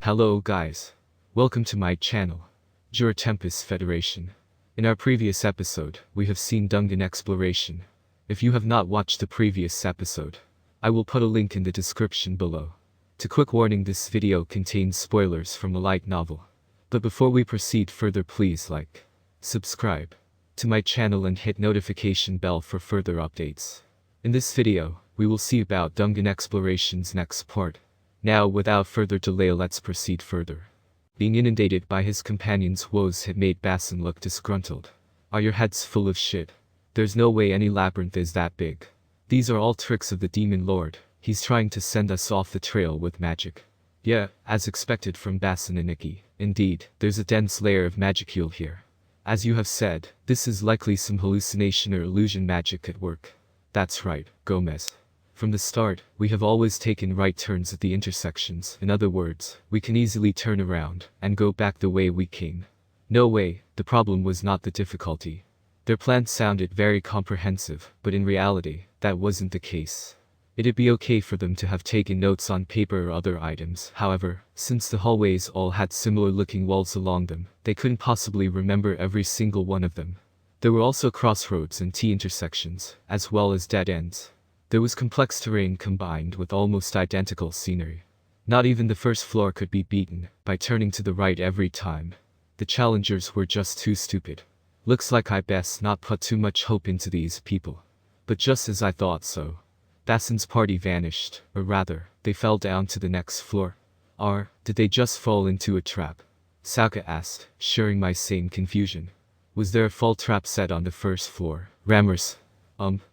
Hello guys. Welcome to my channel, Jura Tempest Federation. In our previous episode, we have seen dungeon exploration. If you have not watched the previous episode, I will put a link in the description below. To quick warning, this video contains spoilers from a light novel. But before we proceed further, please like, subscribe to my channel and hit notification bell for further updates. In this video, we will see about dungeon exploration's next part. Now without further delay, let's proceed further. Being inundated by his companion's woes had made Basin look disgruntled. Are your heads full of shit? There's no way any labyrinth is that big. These are all tricks of the demon lord. He's trying to send us off the trail with magic. Yeah, as expected from Basin and Nikki. Indeed, there's a dense layer of magicule here. As you have said, this is likely some hallucination or illusion magic at work. That's right, Gomez. From the start, we have always taken right turns at the intersections. In other words, we can easily turn around and go back the way we came. No way, the problem was not the difficulty. Their plan sounded very comprehensive, but in reality, that wasn't the case. It'd be okay for them to have taken notes on paper or other items. However, since the hallways all had similar looking walls along them, they couldn't possibly remember every single one of them. There were also crossroads and T-intersections, as well as dead ends. There was complex terrain combined with almost identical scenery. Not even the first floor could be beaten by turning to the right every time. The challengers were just too stupid. Looks like I best not put too much hope into these people. But just as I thought so, Basin's party vanished, or rather, they fell down to the next floor. Or, did they just fall into a trap? Sauka asked, sharing my same confusion. Was there a fall trap set on the first floor? Rammers.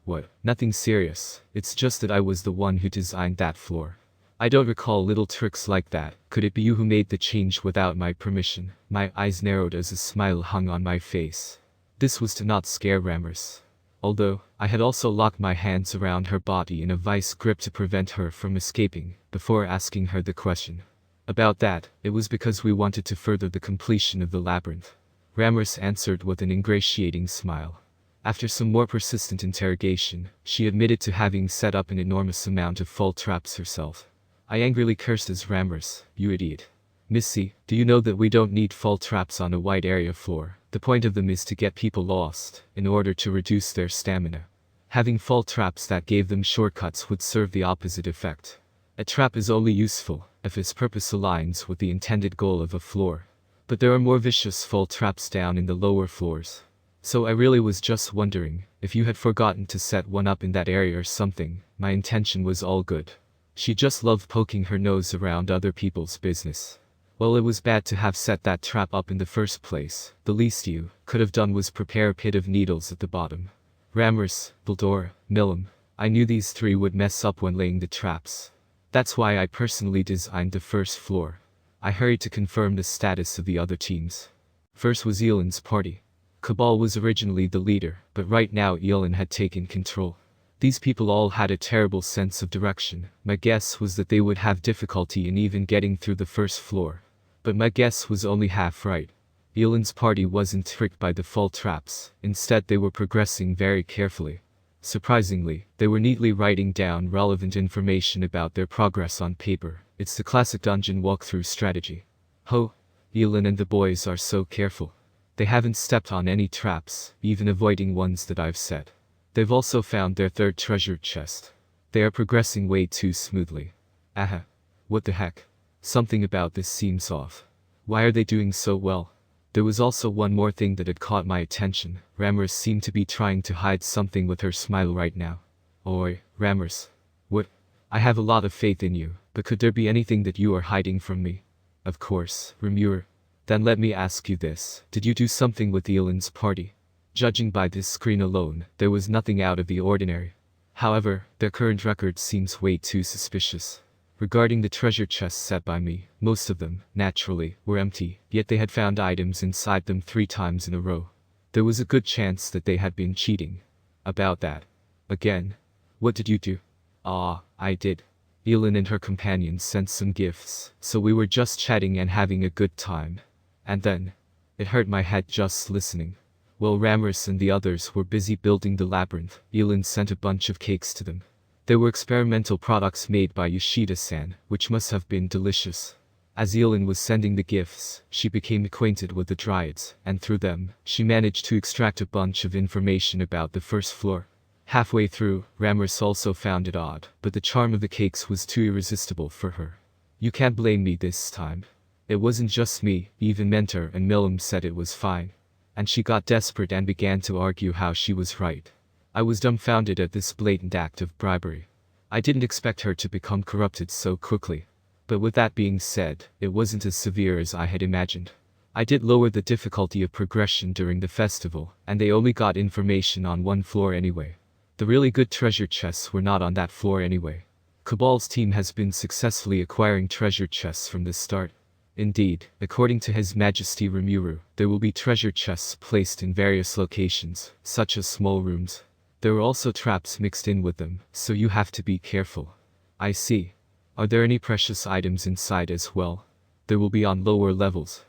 What? Nothing serious, it's just that I was the one who designed that floor. I don't recall little tricks like that. Could it be you who made the change without my permission? My eyes narrowed as a smile hung on my face. This was to not scare Rammers. Although, I had also locked my hands around her body in a vice grip to prevent her from escaping, before asking her the question. About that, it was because we wanted to further the completion of the labyrinth. Rammers answered with an ingratiating smile. After some more persistent interrogation, she admitted to having set up an enormous amount of fall traps herself. I angrily cursed as Rammers, you idiot. Missy, do you know that we don't need fall traps on a wide area floor? The point of them is to get people lost, in order to reduce their stamina. Having fall traps that gave them shortcuts would serve the opposite effect. A trap is only useful if its purpose aligns with the intended goal of a floor. But there are more vicious fall traps down in the lower floors. So I really was just wondering if you had forgotten to set one up in that area or something. My intention was all good. She just loved poking her nose around other people's business. Well, it was bad to have set that trap up in the first place. The least you could have done was prepare a pit of needles at the bottom. Rammers, Veldora, Milam. I knew these three would mess up when laying the traps. That's why I personally designed the first floor. I hurried to confirm the status of the other teams. First was Elan's party. Cabal was originally the leader, but right now Elan had taken control. These people all had a terrible sense of direction. My guess was that they would have difficulty in even getting through the first floor. But my guess was only half right. Elan's party wasn't tricked by the fall traps. Instead, they were progressing very carefully. Surprisingly, they were neatly writing down relevant information about their progress on paper. It's the classic dungeon walkthrough strategy. Ho! Elan and the boys are so careful. They haven't stepped on any traps, even avoiding ones that I've set. They've also found their third treasure chest. They are progressing way too smoothly. Aha. What the heck? Something about this seems off. Why are they doing so well? There was also one more thing that had caught my attention. Rammers seemed to be trying to hide something with her smile right now. Oi, Rammers. What? I have a lot of faith in you, but could there be anything that you are hiding from me? Of course, Rimuru. Then let me ask you this, did you do something with Elan's party? Judging by this screen alone, there was nothing out of the ordinary. However, their current record seems way too suspicious. Regarding the treasure chests set by me, most of them, naturally, were empty, yet they had found items inside them 3 times in a row. There was a good chance that they had been cheating. About that. Again. What did you do? I did. Elan and her companions sent some gifts, so we were just chatting and having a good time. And then, it hurt my head just listening. While Rammers and the others were busy building the labyrinth, Elan sent a bunch of cakes to them. They were experimental products made by Yoshida-san, which must have been delicious. As Elin was sending the gifts, she became acquainted with the Dryads, and through them, she managed to extract a bunch of information about the first floor. Halfway through, Ramos also found it odd, but the charm of the cakes was too irresistible for her. You can't blame me this time. It wasn't just me, even Mentor and Milam said it was fine. And she got desperate and began to argue how she was right. I was dumbfounded at this blatant act of bribery. I didn't expect her to become corrupted so quickly. But with that being said, it wasn't as severe as I had imagined. I did lower the difficulty of progression during the festival, and they only got information on one floor anyway. The really good treasure chests were not on that floor anyway. Cabal's team has been successfully acquiring treasure chests from the start. Indeed, according to His Majesty Rimuru, there will be treasure chests placed in various locations, such as small rooms. There are also traps mixed in with them, so you have to be careful. I see. Are there any precious items inside as well? There will be on lower levels.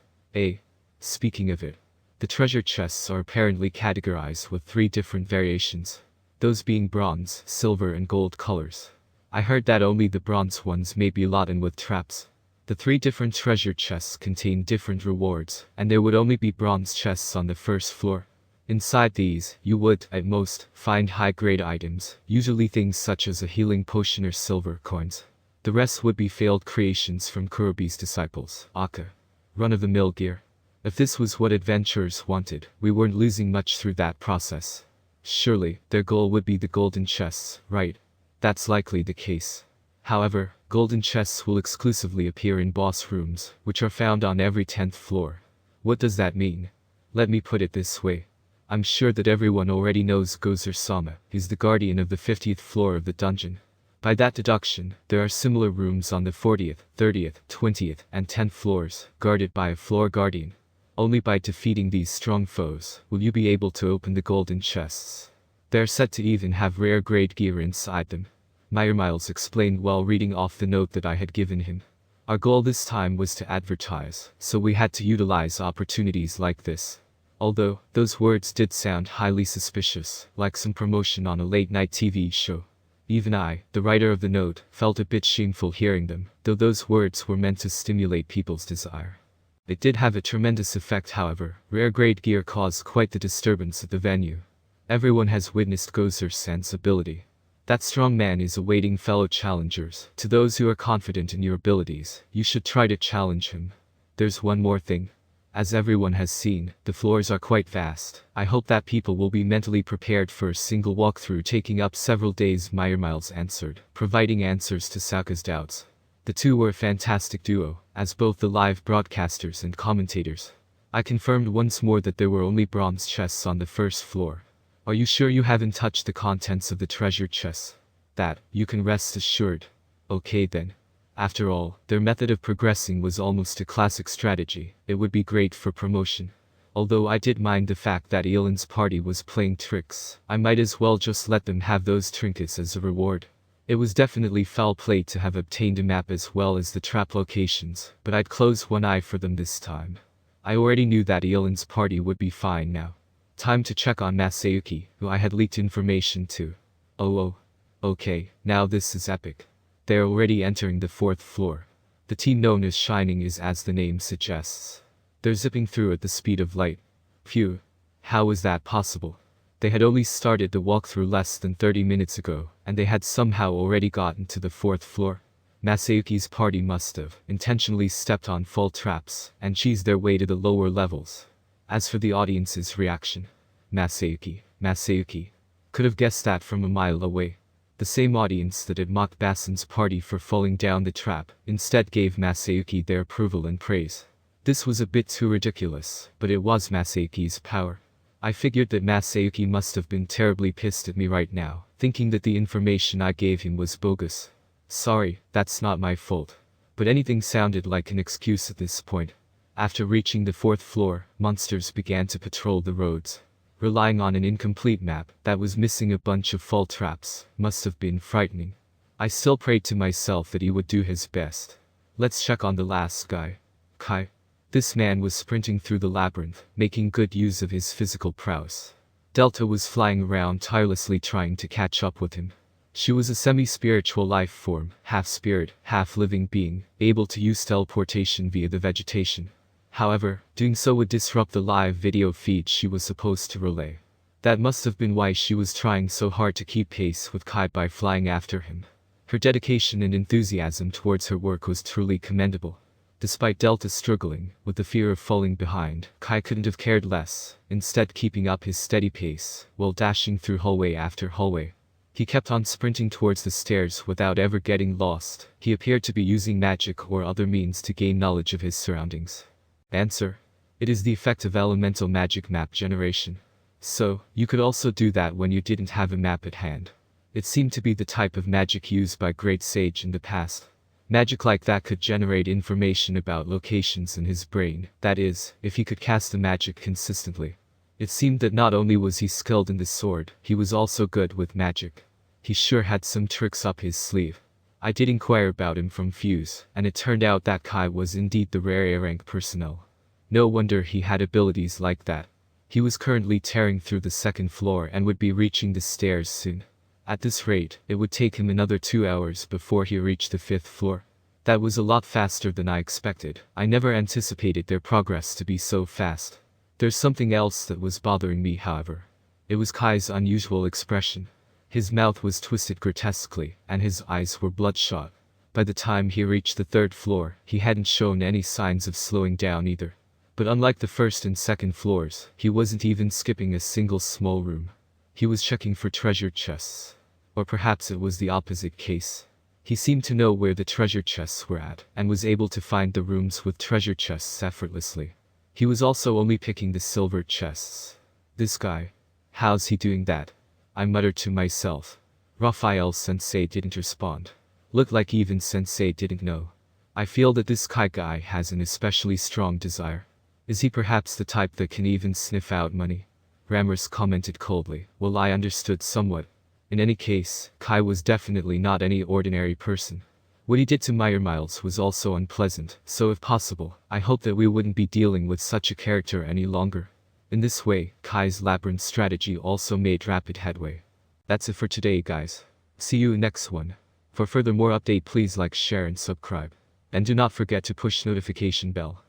Speaking of it, the treasure chests are apparently categorized with 3 different variations. Those being bronze, silver and gold colors. I heard that only the bronze ones may be laden with traps. The 3 different treasure chests contain different rewards, and there would only be bronze chests on the first floor. Inside these, you would, at most, find high-grade items, usually things such as a healing potion or silver coins. The rest would be failed creations from Kurobi's disciples, Aka. Run-of-the-mill gear. If this was what adventurers wanted, we weren't losing much through that process. Surely, their goal would be the golden chests, right? That's likely the case. However, golden chests will exclusively appear in boss rooms, which are found on every 10th floor. What does that mean? Let me put it this way. I'm sure that everyone already knows Gozer-sama is the guardian of the 50th floor of the dungeon. By that deduction, there are similar rooms on the 40th, 30th, 20th, and 10th floors, guarded by a floor guardian. Only by defeating these strong foes will you be able to open the golden chests. They're said to even have rare grade gear inside them. Miles explained while reading off the note that I had given him. Our goal this time was to advertise, so we had to utilize opportunities like this. Although, those words did sound highly suspicious, like some promotion on a late-night TV show. Even I, the writer of the note, felt a bit shameful hearing them, though those words were meant to stimulate people's desire. It did have a tremendous effect, however. Rare grade gear caused quite the disturbance at the venue. Everyone has witnessed Gozer-san's ability. That strong man is awaiting fellow challengers. To those who are confident in your abilities, you should try to challenge him. There's one more thing. As everyone has seen, the floors are quite vast. I hope that people will be mentally prepared for a single walkthrough taking up several days, Miles answered, providing answers to Saka's doubts. The two were a fantastic duo, as both the live broadcasters and commentators. I confirmed once more that there were only bronze chests on the first floor. Are you sure you haven't touched the contents of the treasure chests? That, you can rest assured. Okay then. After all, their method of progressing was almost a classic strategy. It would be great for promotion. Although I did mind the fact that Elan's party was playing tricks, I might as well just let them have those trinkets as a reward. It was definitely foul play to have obtained a map as well as the trap locations, but I'd close one eye for them this time. I already knew that Elan's party would be fine now. Time to check on Masayuki, who I had leaked information to. Okay, now this is epic. They're already entering the 4th floor. The team known as Shining is as the name suggests. They're zipping through at the speed of light. Phew. How was that possible? They had only started the walkthrough less than 30 minutes ago, and they had somehow already gotten to the 4th floor. Masayuki's party must have intentionally stepped on fall traps and cheesed their way to the lower levels. As for the audience's reaction, Masayuki. Could have guessed that from a mile away. The same audience that had mocked Basin's party for falling down the trap, instead gave Masayuki their approval and praise. This was a bit too ridiculous, but it was Masayuki's power. I figured that Masayuki must have been terribly pissed at me right now, thinking that the information I gave him was bogus. Sorry, that's not my fault. But anything sounded like an excuse at this point. After reaching the 4th floor, monsters began to patrol the roads. Relying on an incomplete map that was missing a bunch of fall traps must have been frightening. I still prayed to myself that he would do his best. Let's check on the last guy. Kai. This man was sprinting through the labyrinth, making good use of his physical prowess. Delta was flying around tirelessly trying to catch up with him. She was a semi-spiritual life form, half spirit, half living being, able to use teleportation via the vegetation. However, doing so would disrupt the live video feed she was supposed to relay. That must have been why she was trying so hard to keep pace with Kai by flying after him. Her dedication and enthusiasm towards her work was truly commendable. Despite Delta struggling with the fear of falling behind, Kai couldn't have cared less, instead keeping up his steady pace while dashing through hallway after hallway. He kept on sprinting towards the stairs without ever getting lost. He appeared to be using magic or other means to gain knowledge of his surroundings. Answer: it is the effect of elemental magic map generation. So, you could also do that when you didn't have a map at hand. It seemed to be the type of magic used by great sage in the past. Magic like that could generate information about locations in his brain, that is, if he could cast the magic consistently. It seemed that not only was he skilled in the sword, he was also good with magic. He sure had some tricks up his sleeve. I did inquire about him from Fuse, and it turned out that Kai was indeed the rare A-rank personnel. No wonder he had abilities like that. He was currently tearing through the second floor and would be reaching the stairs soon. At this rate, it would take him another 2 hours before he reached the 5th floor. That was a lot faster than I expected. I never anticipated their progress to be so fast. There's something else that was bothering me, however. It was Kai's unusual expression. His mouth was twisted grotesquely, and his eyes were bloodshot. By the time he reached the 3rd floor, he hadn't shown any signs of slowing down either. But unlike the 1st and 2nd floors, he wasn't even skipping a single small room. He was checking for treasure chests. Or perhaps it was the opposite case. He seemed to know where the treasure chests were at, and was able to find the rooms with treasure chests effortlessly. He was also only picking the silver chests. This guy. How's he doing that? I muttered to myself. Raphael Sensei didn't respond. Looked like even Sensei didn't know. I feel that this Kai guy has an especially strong desire. Is he perhaps the type that can even sniff out money? Rammers commented coldly, while I understood somewhat. In any case, Kai was definitely not any ordinary person. What he did to Miles was also unpleasant, so if possible, I hope that we wouldn't be dealing with such a character any longer. In this way, Kai's labyrinth strategy also made rapid headway. That's it for today, guys. See you next one. For further more update, please like, share and subscribe. And do not forget to push notification bell.